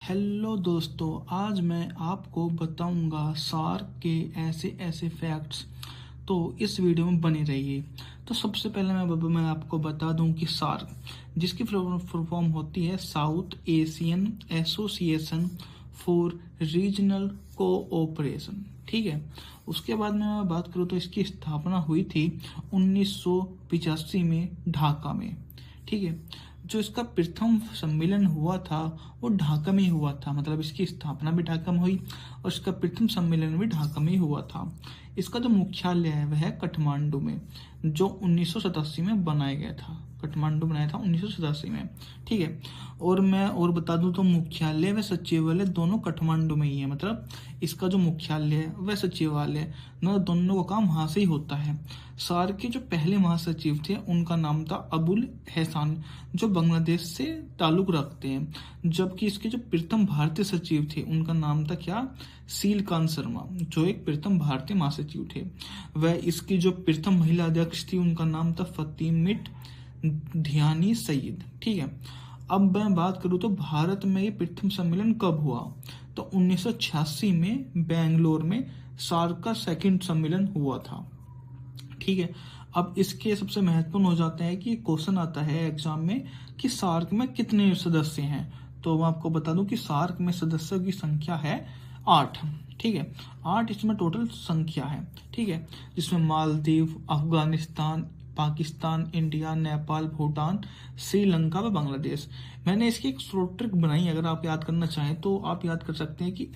Hello दोस्तों, आज मैं आपको बताऊंगा सार्क के ऐसे ऐसे फैक्ट्स। तो इस वीडियो में बने रहिए। तो सबसे पहले मैं आपको बता दूं कि सार्क, जिसकी फुल फॉर्म होती है south Asian association for regional cooperation. ठीक है। उसके बाद में मैं बात करूँ तो इसकी स्थापना हुई थी 1985 में ढाका में। ठीक है। जो इसका प्रथम सम्मेलन हुआ था वो ढाका में ही हुआ था, मतलब इसकी स्थापना भी ढाका में हुई और इसका प्रथम सम्मेलन भी ढाका में ही हुआ था। इसका जो मुख्यालय है वह है काठमांडू में, जो 1987 में बनाया गया था। काठमांडू बनाया था 1987 में। ठीक है। और मैं और बता दूं तो मुख्यालय व सचिवालय दोनों काठमांडू में ही है, मतलब इसका जो मुख्यालय है वह सचिवालय दोनों का काम वहां से ही होता है। सार्क के जो पहले महासचिव थे उनका नाम था अबुल एहसान, जो बांग्लादेश से ताल्लुक रखते हैं। जबकि इसके जो प्रथम भारतीय सचिव थे उनका नाम था क्या, सीलकांत शर्मा, जो एक प्रथम भारतीय महासचिव थे। वह इसकी जो प्रथम महिला अध्यक्ष थी उनका नाम था फतीमिट ध्यानी सईद। ठीक है। अब मैं बात करूं तो भारत में ये प्रथम सम्मेलन कब हुआ, तो 1986 में बेंगलोर में सार्क का सेकंड सम्मेलन हुआ था। ठीक है। अब इसके सबसे महत्वपूर्ण हो जाता है कि क्वेश्चन आता है एग्जाम में कि सार्क में कितने सदस्य हैं। तो मैं आपको बता दूं कि सार्क में सदस्यों की संख्या है 8। ठीक है। 8 इसमें टोटल संख्या है। ठीक है। जिसमें मालदीव, अफगानिस्तान, पाकिस्तान, इंडिया, नेपाल, भूटान, श्रीलंका व बांग्लादेश। मैंने इसकी एक शॉर्ट ट्रिक बनाई, अगर आप याद करना चाहें तो आप याद कर सकते हैं कि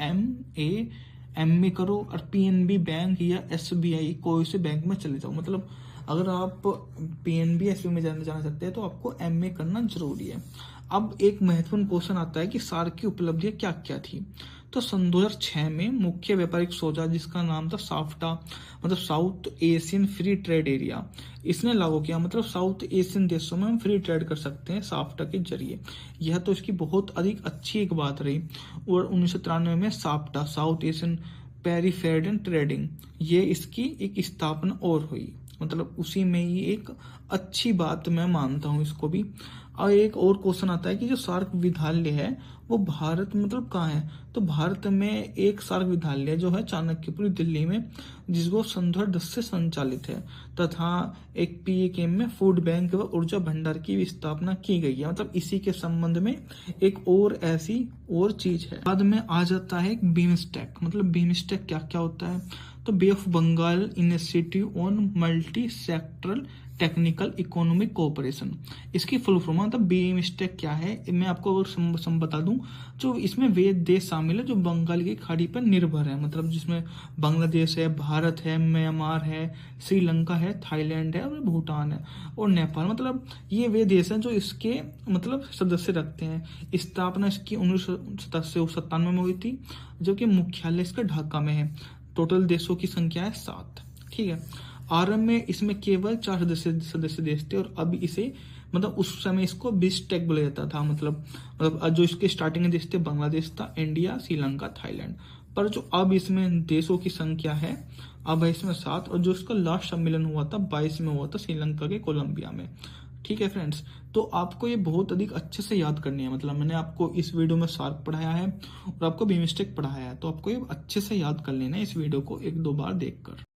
एम में करो और पीएनबी बैंक या एसबीआई कोई से बैंक में चले जाओ। मतलब अगर आप पीएनबी एसबीआई में जाना चाहते हैं तो आपको एम ए करना जरूरी है। अब एक महत्वपूर्ण क्वेश्चन आता है कि सार्क की उपलब्धियां क्या क्या थी। तो सन 2006 में मुख्य व्यापारिक सोचा, जिसका नाम था साफ्टा, मतलब south Asian free trade area, इसने लागू किया। मतलब साउथ एशियन देशों में हम फ्री ट्रेड कर सकते हैं साफ्टा के जरिए। यह तो इसकी बहुत अधिक अच्छी एक बात रही। और 1993 में SAFTA, south Asian peripheral trading, ये इसकी एक स्थापना और हुई। मतलब उसी में ही एक अच्छी बात मैं मानता हूँ इसको भी। और एक और क्वेश्चन आता है कि जो सार्क विद्यालय है वो भारत मतलब कहाँ है, तो भारत में एक सार्क विद्यालय जो है चाणक्यपुर दिल्ली में, जिसको सन 2010 से संचालित है, तथा एक पीएकेएम में फूड बैंक व ऊर्जा भंडार की भी स्थापना की गई है। मतलब इसी के संबंध में एक और ऐसी और चीज है। बाद में आ जाता है बीमस्टेक। मतलब बीमस्टेक क्या क्या होता है, तो Bay of Bengal initiative on multi sectoral technical economic cooperation, इसकी फुल फॉर्म मतलब बीमस्टेक क्या है मैं आपको बता दूं। जो इसमें वे देश शामिल है जो बंगाल की खाड़ी पर निर्भर है, मतलब जिसमें बांग्लादेश है, भारत है, म्यांमार है, श्रीलंका है, थाईलैंड है और भूटान है और नेपाल। मतलब ये वे देश हैं जो इसके मतलब सदस्य रखते हैं। स्थापना इसकी 1997 में हुई थी, जो कि मुख्यालय इसका ढाका में है। टोटल देशों की संख्या है 7। ठीक है। आरंभ में इसमें केवल 4 सदस्य देश थे और अब इसे मतलब उस समय इसको बिस्टेक बोला जाता था। मतलब जो इसके स्टार्टिंग देश थे बांग्लादेश था, इंडिया, श्रीलंका, थाईलैंड। पर जो अब इसमें देशों की संख्या है अब है इसमें 7। और जो इसका लास्ट सम्मेलन हुआ था 22 में हुआ था श्रीलंका के कोलंबिया में। ठीक है फ्रेंड्स, तो आपको ये बहुत अधिक अच्छे से याद करनी है। मतलब मैंने आपको इस वीडियो में सार्क पढ़ाया है और आपको बीमस्टेक पढ़ाया है, तो आपको ये अच्छे से याद कर लेना है इस वीडियो को 1-2 बार देखकर।